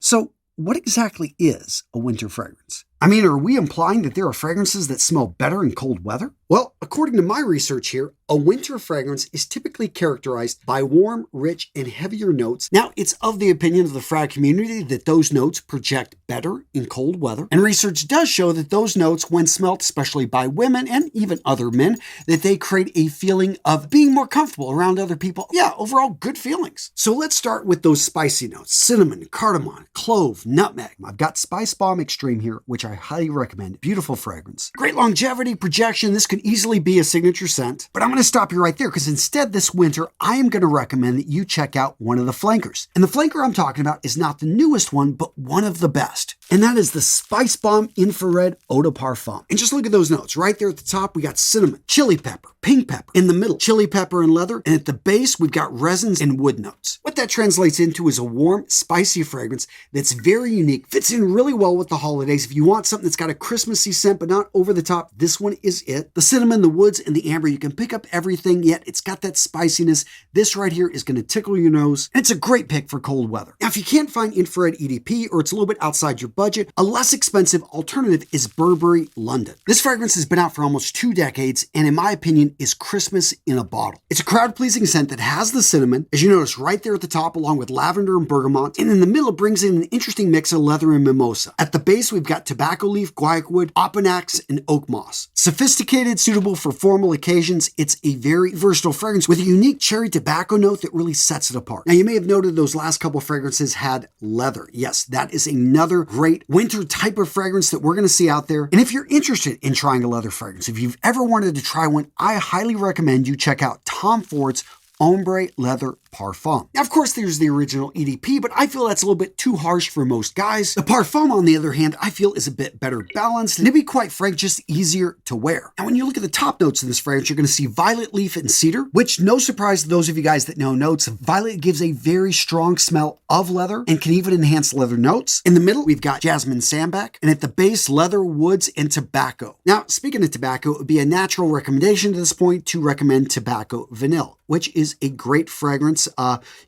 So, what exactly is a winter fragrance? I mean, are we implying that there are fragrances that smell better in cold weather? Well, according to my research here, a winter fragrance is typically characterized by warm, rich, and heavier notes. Now, it's of the opinion of the frag community that those notes project better in cold weather. And research does show that those notes, when smelled, especially by women and even other men, that they create a feeling of being more comfortable around other people. Yeah, overall good feelings. So let's start with those spicy notes: cinnamon, cardamom, clove, nutmeg. I've got Spice Bomb Extreme here, which I highly recommend. Beautiful fragrance. Great longevity, projection. This could easily be a signature scent. But I'm going to stop you right there because instead this winter, I am going to recommend that you check out one of the flankers. And the flanker I'm talking about is not the newest one, but one of the best. And that is the Spice Bomb Infrared Eau de Parfum. And just look at those notes. Right there at the top, we got cinnamon, chili pepper, pink pepper. In the middle, chili pepper and leather. And at the base, we've got resins and wood notes. What that translates into is a warm, spicy fragrance that's very unique, fits in really well with the holidays. If you want something that's got a Christmassy scent, but not over the top, this one is it. The cinnamon, the woods, and the amber, you can pick up everything, yet it's got that spiciness. This right here is going to tickle your nose. And it's a great pick for cold weather. Now, if you can't find infrared EDP or it's a little bit outside your budget, a less expensive alternative is Burberry London. This fragrance has been out for almost 2 decades and in my opinion is Christmas in a bottle. It's a crowd-pleasing scent that has the cinnamon, as you notice right there at the top, along with lavender and bergamot, and in the middle brings in an interesting mix of leather and mimosa. At the base, we've got tobacco leaf, guaiac wood, opanax, and oak moss. Sophisticated, suitable for formal occasions, it's a very versatile fragrance with a unique cherry tobacco note that really sets it apart. Now, you may have noted those last couple fragrances had leather. Yes, that is another great winter type of fragrance that we're going to see out there. And if you're interested in trying a leather fragrance, if you've ever wanted to try one, I highly recommend you check out Tom Ford's Ombre Leather Parfum. Now, of course, there's the original EDP, but I feel that's a little bit too harsh for most guys. The Parfum, on the other hand, I feel is a bit better balanced, and to be quite frank, just easier to wear. Now, when you look at the top notes in this fragrance, you're going to see violet leaf and cedar, which, no surprise to those of you guys that know notes, violet gives a very strong smell of leather and can even enhance leather notes. In the middle, we've got jasmine sambac, and at the base, leather, woods, and tobacco. Now, speaking of tobacco, it would be a natural recommendation to this point to recommend Tobacco Vanille, which is a great fragrance.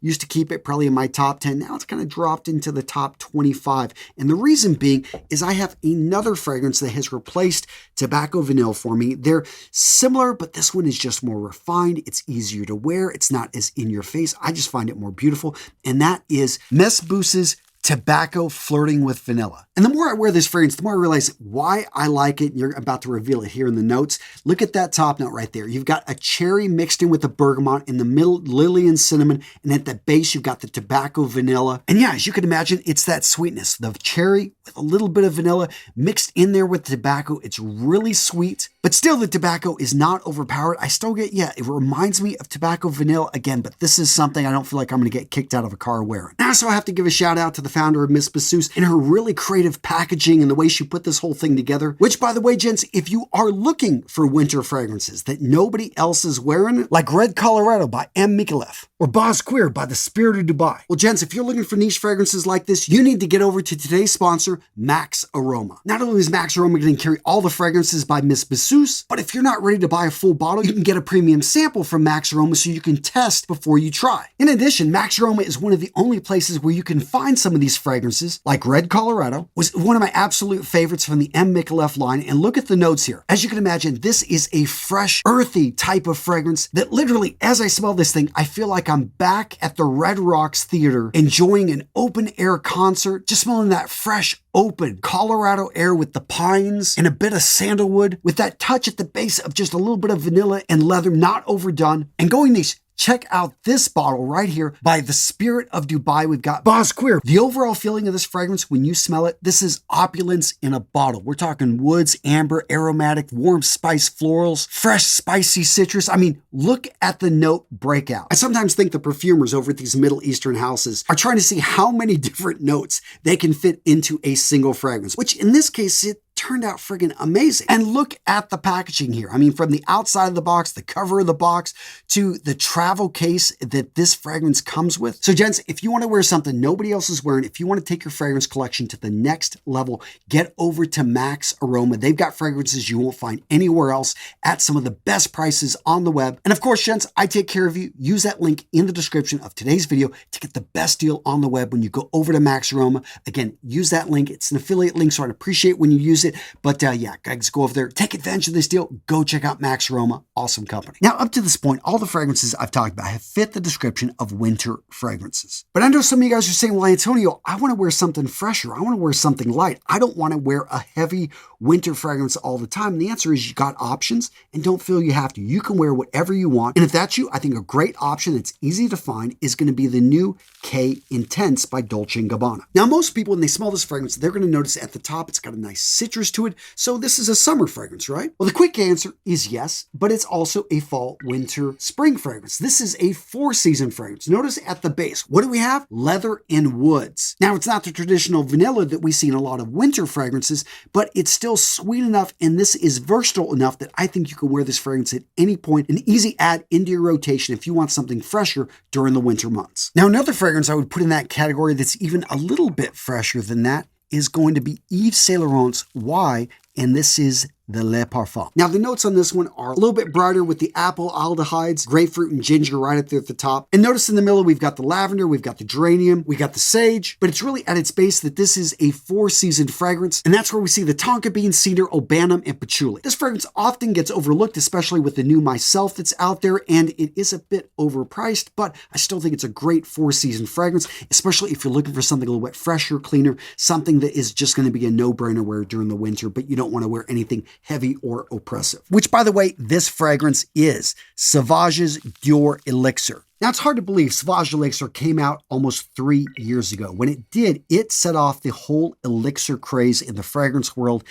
Used to keep it probably in my top 10. Now it's kind of dropped into the top 25. And the reason being is I have another fragrance that has replaced Tobacco Vanille for me. They're similar, but this one is just more refined. It's easier to wear. It's not as in your face. I just find it more beautiful. And that is Mes Bisous Tobacco Flirting with Vanilla. And the more I wear this fragrance, the more I realize why I like it. You're about to reveal it here in the notes. Look at that top note right there. You've got a cherry mixed in with the bergamot, in the middle, lily and cinnamon, and at the base, you've got the tobacco vanilla. And yeah, as you can imagine, it's that sweetness, the cherry with a little bit of vanilla mixed in there with the tobacco. It's really sweet, but still the tobacco is not overpowered. I still get, yeah, it reminds me of tobacco vanilla again, but this is something I don't feel like I'm going to get kicked out of a car wearing. Now, so I have to give a shout out to the founder of Mes Bisous and her really creative packaging and the way she put this whole thing together, which, by the way, gents, if you are looking for winter fragrances that nobody else is wearing, like Red Colorado by M. Micallef or Boz Queer by the Spirit of Dubai. Well, gents, if you're looking for niche fragrances like this, you need to get over to today's sponsor, Max Aroma. Not only is Max Aroma going to carry all the fragrances by Mes Bisous, but if you're not ready to buy a full bottle, you can get a premium sample from Max Aroma so you can test before you try. In addition, Max Aroma is one of the only places where you can find some of these fragrances, like Red Colorado, was one of my absolute favorites from the M. Micallef line. And look at the notes here. As you can imagine, this is a fresh, earthy type of fragrance that literally, as I smell this thing, I feel like I'm back at the Red Rocks Theater enjoying an open air concert, just smelling that fresh, open Colorado air with the pines and a bit of sandalwood with that touch at the base of just a little bit of vanilla and leather, not overdone. And going niche, check out this bottle right here by the Spirit of Dubai. We've got Boz Queer. The overall feeling of this fragrance, when you smell it, this is opulence in a bottle. We're talking woods, amber, aromatic, warm spice florals, fresh spicy citrus. I mean, look at the note breakout. I sometimes think the perfumers over at these Middle Eastern houses are trying to see how many different notes they can fit into a single fragrance, which in this case, it turned out friggin' amazing. And look at the packaging here. I mean, from the outside of the box, the cover of the box, to the travel case that this fragrance comes with. So gents, if you want to wear something nobody else is wearing, if you want to take your fragrance collection to the next level, get over to Max Aroma. They've got fragrances you won't find anywhere else at some of the best prices on the web. And of course, gents, I take care of you. Use that link in the description of today's video to get the best deal on the web when you go over to Max Aroma. Again, use that link. It's an affiliate link, so I'd appreciate when you use it. But yeah, guys, go over there, take advantage of this deal. Go check out Max Aroma. Awesome company. Now, up to this point, all the fragrances I've talked about have fit the description of winter fragrances. But I know some of you guys are saying, well, Antonio, I want to wear something fresher. I want to wear something light. I don't want to wear a heavy winter fragrance all the time. And the answer is you got options and don't feel you have to. You can wear whatever you want. And if that's you, I think a great option that's easy to find is going to be the new K Intense by Dolce Gabbana. Now, most people, when they smell this fragrance, they're going to notice at the top, it's got a nice citrus to it. So this is a summer fragrance, right? Well, the quick answer is yes, but it's also a fall, winter, spring fragrance. This is a 4-season fragrance. Notice at the base, what do we have? Leather and woods. Now, it's not the traditional vanilla that we see in a lot of winter fragrances, but it's still sweet enough, and this is versatile enough that I think you can wear this fragrance at any point, an easy add into your rotation if you want something fresher during the winter months. Now, another fragrance I would put in that category that's even a little bit fresher than that is going to be Yves Saint Laurent's Y, and this is the Le Parfum. Now, the notes on this one are a little bit brighter with the apple aldehydes, grapefruit and ginger right up there at the top. And notice in the middle, we've got the lavender, we've got the geranium, we got the sage, but it's really at its base that this is a 4-season fragrance. And that's where we see the tonka bean, cedar, obanum, and patchouli. This fragrance often gets overlooked, especially with the new Myself that's out there, and it is a bit overpriced, but I still think it's a great 4-season fragrance, especially if you're looking for something a little bit fresher, cleaner, something that is just going to be a no-brainer wear during the winter, but you don't want to wear anything heavy or oppressive. Which, by the way, this fragrance is Sauvage's Dior Elixir. Now, it's hard to believe Sauvage Elixir came out almost 3 years ago. When it did, it set off the whole elixir craze in the fragrance world.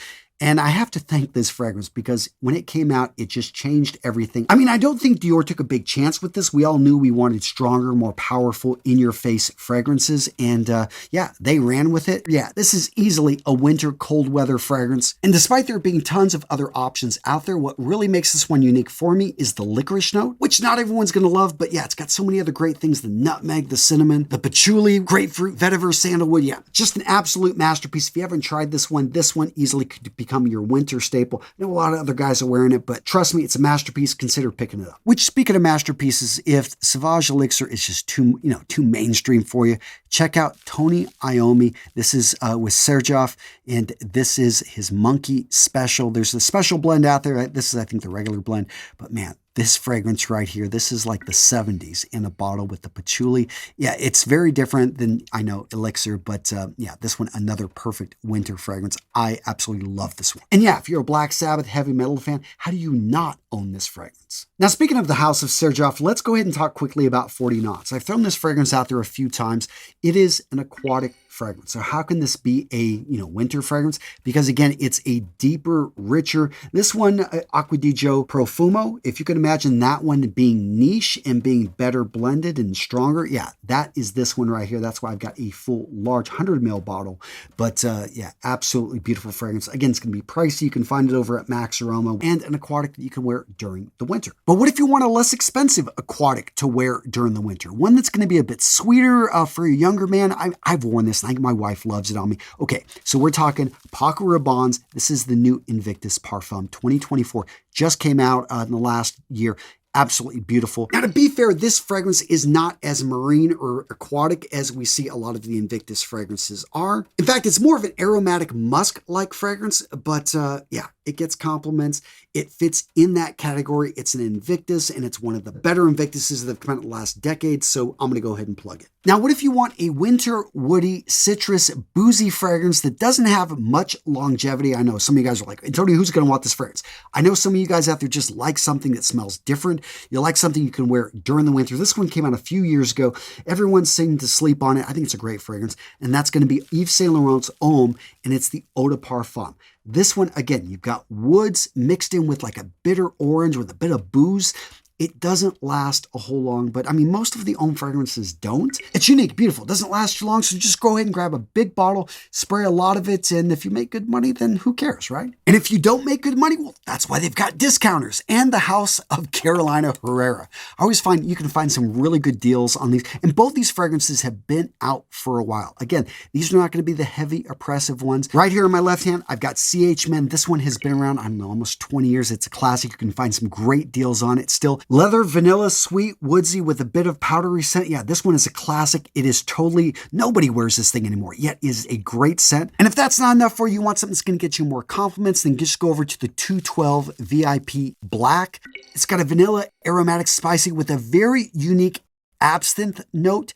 And I have to thank this fragrance because when it came out, it just changed everything. I mean, I don't think Dior took a big chance with this. We all knew we wanted stronger, more powerful, in-your-face fragrances. And yeah, they ran with it. Yeah, this is easily a winter cold weather fragrance. And despite there being tons of other options out there, what really makes this one unique for me is the licorice note, which not everyone's going to love. But yeah, it's got so many other great things. The nutmeg, the cinnamon, the patchouli, grapefruit, vetiver, sandalwood. Yeah, just an absolute masterpiece. If you haven't tried this one easily could become your winter staple. I know a lot of other guys are wearing it, but trust me, it's a masterpiece. Consider picking it up. Which, speaking of masterpieces, if Sauvage Elixir is just too mainstream for you, check out Tony Iommi. This is with Xerjoff, and this is his Monkey Special. There's a special blend out there. This is, I think, the regular blend, but man, this fragrance right here, this is like the 70s in a bottle with the patchouli. Yeah, it's very different than, I know, Elixir, but yeah, this one, another perfect winter fragrance. I absolutely love this one. And yeah, if you're a Black Sabbath heavy metal fan, how do you not own this fragrance? Now, speaking of the house of Xerjoff, let's go ahead and talk quickly about 40 Knots. I've thrown this fragrance out there a few times. It is an aquatic fragrance. So how can this be a winter fragrance? Because again, it's a deeper, richer. This one, Acqua di Gio Profumo, if you can imagine that one being niche and being better blended and stronger, yeah, that is this one right here. That's why I've got a full large 100 ml bottle. But yeah, absolutely beautiful fragrance. Again, it's going to be pricey. You can find it over at Max Aroma, and an aquatic that you can wear during the winter. But what if you want a less expensive aquatic to wear during the winter? One that's going to be a bit sweeter for a younger man. I've worn this, and I think my wife loves it on me. Okay, so we're talking Paco Rabanne's. This is the new Invictus Parfum 2024. Just came out in the last year. Absolutely beautiful. Now, to be fair, this fragrance is not as marine or aquatic as we see a lot of the Invictus fragrances are. In fact, it's more of an aromatic musk-like fragrance, but yeah, it gets compliments. It fits in that category. It's an Invictus, and it's one of the better Invictuses that have come out in the last decade, so I'm going to go ahead and plug it. Now, what if you want a winter, woody, citrus, boozy fragrance that doesn't have much longevity? I know some of you guys are like, Antonio, who's going to want this fragrance? I know some of you guys out there just like something that smells different. You like something you can wear during the winter. This one came out a few years ago. Everyone's singing to sleep on it. I think it's a great fragrance, and that's going to be Yves Saint Laurent's Homme, and it's the Eau de Parfum. This one, again, you've got woods mixed in with like a bitter orange with a bit of booze. it doesn't last a whole long, but I mean, most of the Homme fragrances don't. It's unique, beautiful, doesn't last too long, so just go ahead and grab a big bottle, spray a lot of it, and if you make good money, then who cares, right? And if you don't make good money, well, that's why they've got discounters and the House of Carolina Herrera. I always find you can find some really good deals on these, and both these fragrances have been out for a while. Again, these are not going to be the heavy, oppressive ones. Right here on my left hand, I've got CH Men. This one has been around, I don't know, almost 20 years. It's a classic. You can find some great deals on it still. Leather, vanilla, sweet, woodsy with a bit of powdery scent. Yeah, this one is a classic. It is totally, nobody wears this thing anymore, yet is a great scent. And if that's not enough for you, want something that's going to get you more compliments, then just go over to the 212 VIP Black. It's got a vanilla, aromatic, spicy with a very unique absinthe note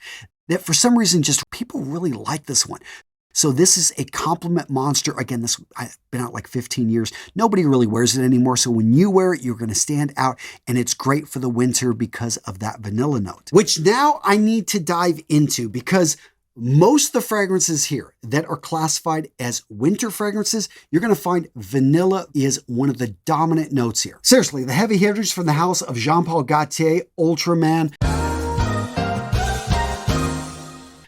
that for some reason just people really like this one. So this is a compliment monster. Again, this I've been out like 15 years. Nobody really wears it anymore. So when you wear it, you're going to stand out, and it's great for the winter because of that vanilla note, which now I need to dive into because most of the fragrances here that are classified as winter fragrances, you're going to find vanilla is one of the dominant notes here. Seriously, the heavy hitters from the house of Jean-Paul Gaultier, Ultraman.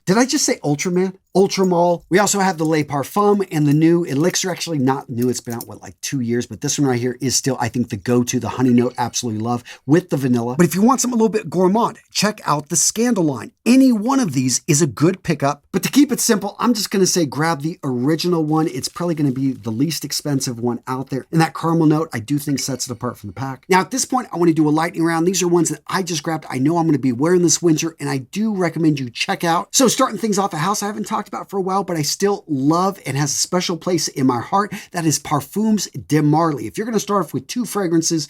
Did I just say Ultraman? Ultramall. We also have the Le Parfum and the new Elixir. Actually not new. It's been out, what, like 2 years, but this one right here is still, I think, the go-to, the honey note, absolutely love with the vanilla. But if you want something a little bit gourmand, check out the Scandal line. Any one of these is a good pickup, but to keep it simple, I'm just going to say grab the original one. It's probably going to be the least expensive one out there. And that caramel note, I do think sets it apart from the pack. Now, at this point, I want to do a lightning round. These are ones that I just grabbed. I know I'm going to be wearing this winter, and I do recommend you check out. So starting things off, a house I haven't talked about for a while, but I still love and has a special place in my heart. That is Parfums de Marly. If you're going to start off with two fragrances,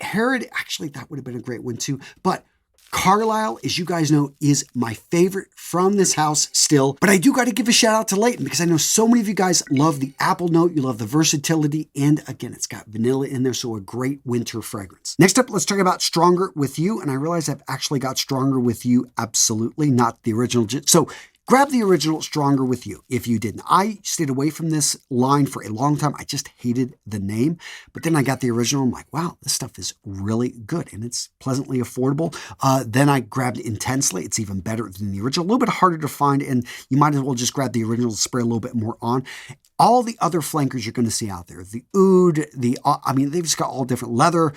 Herrera, actually, that would have been a great one too, but Carlisle, as you guys know, is my favorite from this house still. But I do got to give a shout out to Leighton because I know so many of you guys love the apple note. You love the versatility. And again, it's got vanilla in there. So a great winter fragrance. Next up, let's talk about Stronger With You. And I realize I've actually got Stronger With You. Absolutely not the original. So grab the original Stronger With You if you didn't. I stayed away from this line for a long time. I just hated the name. But then I got the original. I'm like, wow, this stuff is really good. And it's pleasantly affordable. Then I grabbed Intensely. It's even better than the original. A little bit harder to find. And you might as well just grab the original, spray a little bit more on. All the other flankers you're going to see out there. The oud, they've just got all different leather.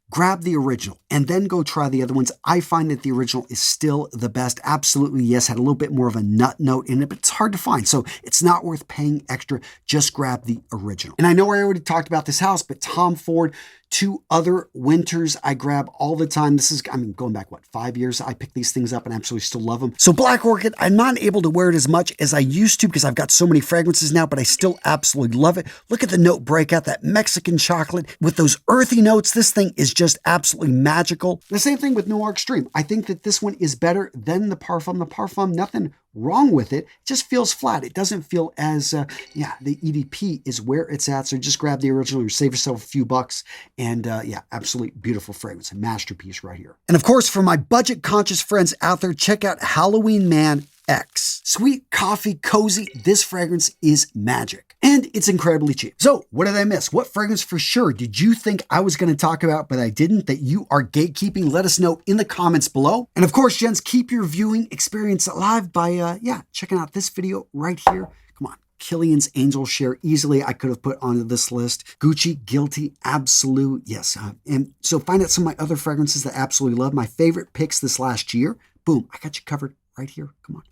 Grab the original and then go try the other ones. I find that the original is still the best. Absolutely, yes, had a little bit more of a nut note in it, but it's hard to find. So it's not worth paying extra. Just grab the original. And I know I already talked about this house, but Tom Ford, two other winters I grab all the time. This is, going back, 5 years? I pick these things up and absolutely still love them. So Black Orchid, I'm not able to wear it as much as I used to because I've got so many fragrances now, but I still absolutely love it. Look at the note breakout, that Mexican chocolate with those earthy notes. This thing is just absolutely magical. The same thing with Noir Extreme. I think that this one is better than the Parfum. The Parfum, nothing wrong with it. It just feels flat. It doesn't feel as, the EDP is where it's at. So just grab the original. You save yourself a few bucks. And absolutely beautiful fragrance. A masterpiece right here. And of course, for my budget conscious friends out there, check out Halloween Man X. Sweet, coffee, cozy. This fragrance is magic. And it's incredibly cheap. So what did I miss? What fragrance for sure did you think I was going to talk about, but I didn't, that you are gatekeeping? Let us know in the comments below. And of course, gents, keep your viewing experience alive by, checking out this video right here. Come on. Killian's Angel Share, easily I could have put onto this list. Gucci, Guilty, Absolute, yes. And so find out some of my other fragrances that I absolutely love. My favorite picks this last year. Boom, I got you covered right here. Come on.